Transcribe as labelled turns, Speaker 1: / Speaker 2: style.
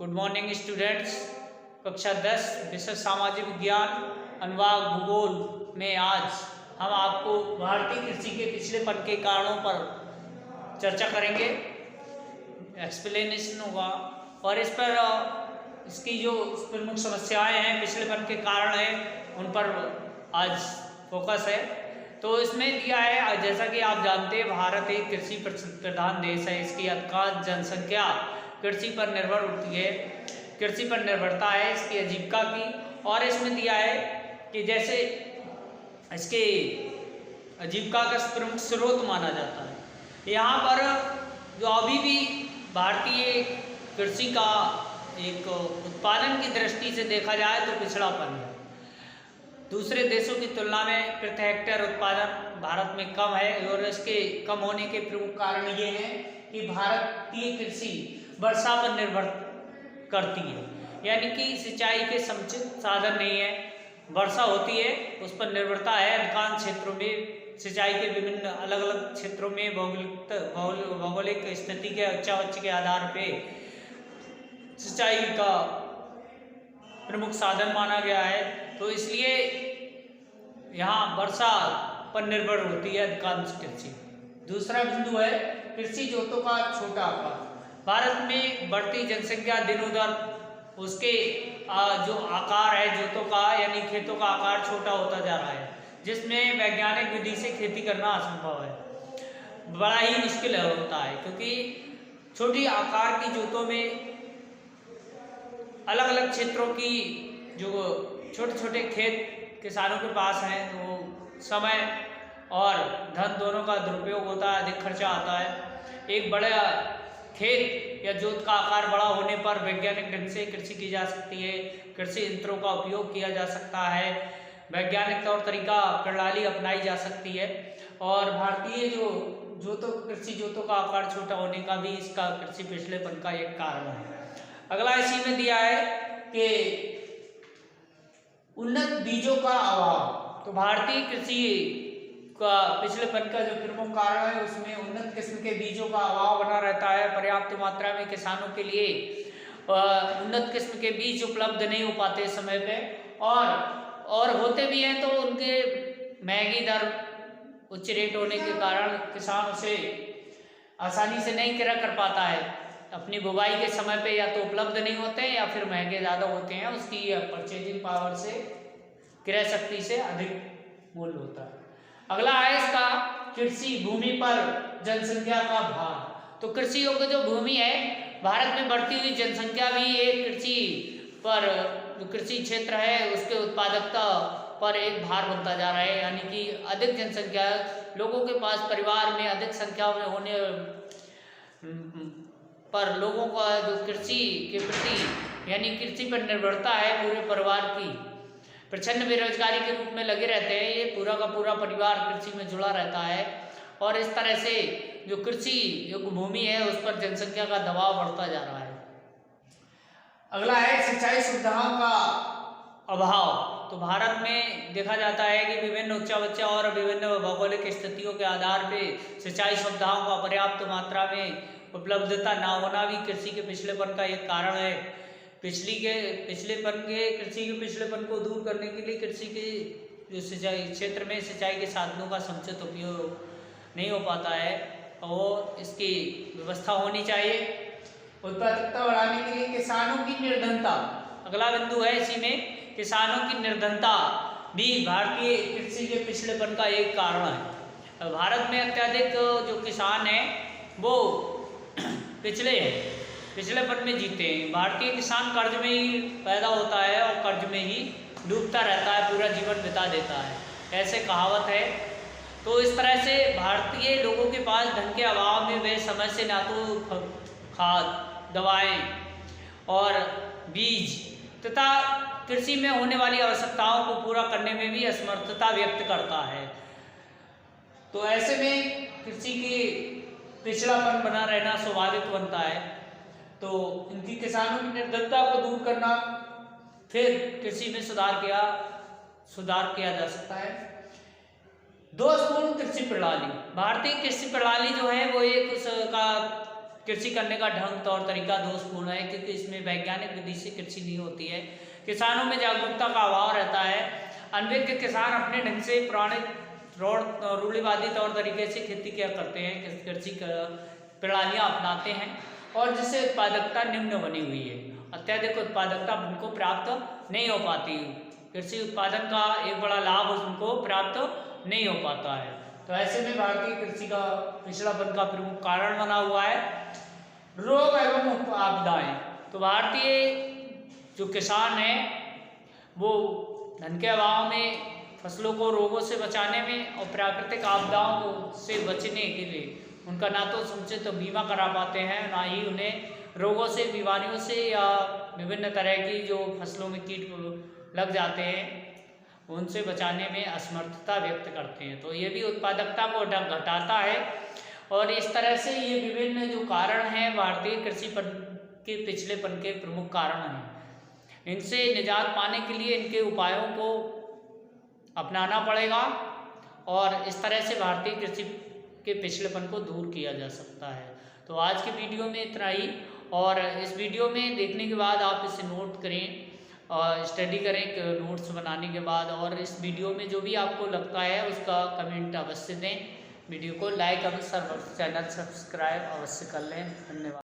Speaker 1: Good morning students. कक्षा 10 विषय सामाजिक विज्ञान अनुभाग भूगोल में आज हम आपको भारतीय कृषि के पिछड़ेपन के कारणों पर चर्चा करेंगे, एक्सप्लेनेशन होगा और इस पर इसकी जो प्रमुख समस्याएं हैं, पिछड़ेपन के कारण हैं, उन पर आज फोकस है। तो इसमें दिया है, जैसा कि आप जानते हैं, भारत एक कृषि प्रधान देश है। इसकी अधिकांश जनसंख्या कृषि पर निर्भर होती है, कृषि पर निर्भरता है इसकी आजीविका की। और इसमें दिया है कि जैसे इसके आजीविका का प्रमुख स्रोत माना जाता है। यहाँ पर जो अभी भी भारतीय कृषि का एक उत्पादन की दृष्टि से देखा जाए तो पिछड़ापन है। दूसरे देशों की तुलना में प्रति हेक्टेयर उत्पादन भारत में कम है और इसके कम होने के प्रमुख कारण ये हैं कि भारतीय कृषि वर्षा पर निर्भर करती है, यानी कि सिंचाई के समुचित साधन नहीं है। वर्षा होती है, उस पर निर्भरता है। अधिकांश क्षेत्रों में सिंचाई के विभिन्न अलग अलग क्षेत्रों में भौगोलिक स्थिति के उच्च के आधार पर सिंचाई का प्रमुख साधन माना गया है। तो इसलिए यहाँ वर्षा पर निर्भर होती है अधिकांश कृषि। दूसरा बिंदु है कृषि जोतों का छोटा आकार। भारत में बढ़ती जनसंख्या दिनों-दिन उसके जो आकार है जोतों का, यानी खेतों का आकार छोटा होता जा रहा है, जिसमें वैज्ञानिक विधि से खेती करना असंभव है, बड़ा ही मुश्किल होता है। क्योंकि छोटी आकार की जोतों में अलग अलग क्षेत्रों की जो छोटे छोटे खेत किसानों के पास हैं, तो समय और धन दोनों का दुरुपयोग होता है, अधिक खर्चा आता है। एक बड़ा खेत या जोत का आकार बड़ा होने पर वैज्ञानिक ढंग से कृषि की जा सकती है, कृषि यंत्रों का उपयोग किया जा सकता है, वैज्ञानिक तौर तरीका प्रणाली अपनाई जा सकती है। और भारतीय जो कृषि जोतों का आकार छोटा होने का भी इसका कृषि पिछड़ेपन का एक कारण है। अगला इसी में दिया है कि उन्नत बीजों का अभाव। तो भारतीय कृषि का पिछड़ेपन का जो प्रमुख कारण है, उसमें उन्नत किस्म के बीजों का अभाव बना रहता है। पर्याप्त मात्रा में किसानों के लिए उन्नत किस्म के बीज उपलब्ध नहीं हो पाते समय पे, और होते भी हैं तो उनके महंगी दर, उच्च रेट होने के कारण किसान उसे आसानी से नहीं क्रय कर पाता है। अपनी बुवाई के समय पे या तो उपलब्ध नहीं होते हैं या फिर महंगे ज़्यादा होते हैं, उसकी परचेजिंग पावर से, क्रय शक्ति से अधिक मूल्य होता है। अगला है इसका कृषि भूमि पर जनसंख्या का भार। तो कृषि योग्य जो भूमि है, भारत में बढ़ती हुई जनसंख्या भी एक कृषि पर, जो कृषि क्षेत्र है उसके उत्पादकता पर एक भार बनता जा रहा है। यानी कि अधिक जनसंख्या लोगों के पास, परिवार में अधिक संख्या में होने पर लोगों का जो कृषि के प्रति, यानी कृषि पर निर्भरता है पूरे परिवार की, प्रचंड बेरोजगारी के रूप में लगे रहते हैं। ये पूरा का पूरा परिवार कृषि में जुड़ा रहता है और इस तरह से जो कृषि योग्य भूमि है उस पर जनसंख्या का दबाव बढ़ता जा रहा है। अगला है सिंचाई सुविधाओं का अभाव। तो भारत में देखा जाता है कि विभिन्न उच्च और विभिन्न भौगोलिक स्थितियों के आधार पर सिंचाई सुविधाओं का पर्याप्त मात्रा में उपलब्धता ना होना भी कृषि के पिछड़ेपन का एक कारण है। कृषि के पिछड़ेपन को दूर करने के लिए कृषि के जो सिंचाई क्षेत्र में सिंचाई के साधनों का समुचित उपयोग नहीं हो पाता है और इसकी व्यवस्था होनी चाहिए। उत्पादकता बढ़ाने के लिए किसानों की निर्धनता। अगला बिंदु है इसी में, किसानों की निर्धनता भी भारतीय कृषि के पिछड़ेपन का एक कारण है। भारत में अत्यधिक जो किसान हैं वो पिछड़ेपन में जीते हैं। भारतीय किसान कर्ज में ही पैदा होता है और कर्ज में ही डूबता रहता है, पूरा जीवन बिता देता है, ऐसे कहावत है। तो इस तरह से भारतीय लोगों के पास धन के अभाव में वे समय से ना तो खाद, दवाएं और बीज तथा कृषि में होने वाली आवश्यकताओं को पूरा करने में भी असमर्थता व्यक्त करता है। तो ऐसे में कृषि की पिछड़ापन बना रहना स्वाभाविक बनता है। तो इनकी किसानों की निर्धनता को दूर करना, फिर कृषि में सुधार किया जा सकता है। दोषपूर्ण कृषि प्रणाली। भारतीय कृषि प्रणाली जो है वो एक उसका कृषि करने का ढंग तौर तरीका दोषपूर्ण है, क्योंकि इसमें वैज्ञानिक विधि से कृषि नहीं होती है। किसानों में जागरूकता का अभाव रहता है। अनभिज्ञ किसान अपने ढंग से पुराने रूढ़िवादी तौर तरीके से खेती किया करते हैं, कृषि प्रणालियाँ अपनाते हैं, और जिससे उत्पादकता निम्न बनी हुई है। अत्यधिक उत्पादकता उनको प्राप्त नहीं हो पाती, कृषि उत्पादन का एक बड़ा लाभ उनको प्राप्त नहीं हो पाता है। तो ऐसे में भारतीय कृषि का पिछड़ापन का प्रमुख कारण बना हुआ है रोग एवं आपदाएं। तो भारतीय जो किसान है वो धन के अभाव में फसलों को रोगों से बचाने में और प्राकृतिक आपदाओं से बचने के लिए उनका ना तो समुचित बीमा करा पाते हैं, ना ही उन्हें रोगों से, बीमारियों से या विभिन्न तरह की जो फसलों में कीट लग जाते हैं उनसे बचाने में असमर्थता व्यक्त करते हैं। तो ये भी उत्पादकता को घटाता है, और इस तरह से ये विभिन्न जो कारण हैं भारतीय कृषि के पिछड़ेपन के प्रमुख कारण हैं। इनसे निजात पाने के लिए इनके उपायों को अपनाना पड़ेगा, और इस तरह से भारतीय कृषि के पिछड़ेपन को दूर किया जा सकता है। तो आज की वीडियो में इतना ही, और इस वीडियो में देखने के बाद आप इसे नोट करें और स्टडी करें नोट्स बनाने के बाद, और इस वीडियो में जो भी आपको लगता है उसका कमेंट अवश्य दें। वीडियो को लाइक और चैनल सब्सक्राइब अवश्य कर लें। धन्यवाद।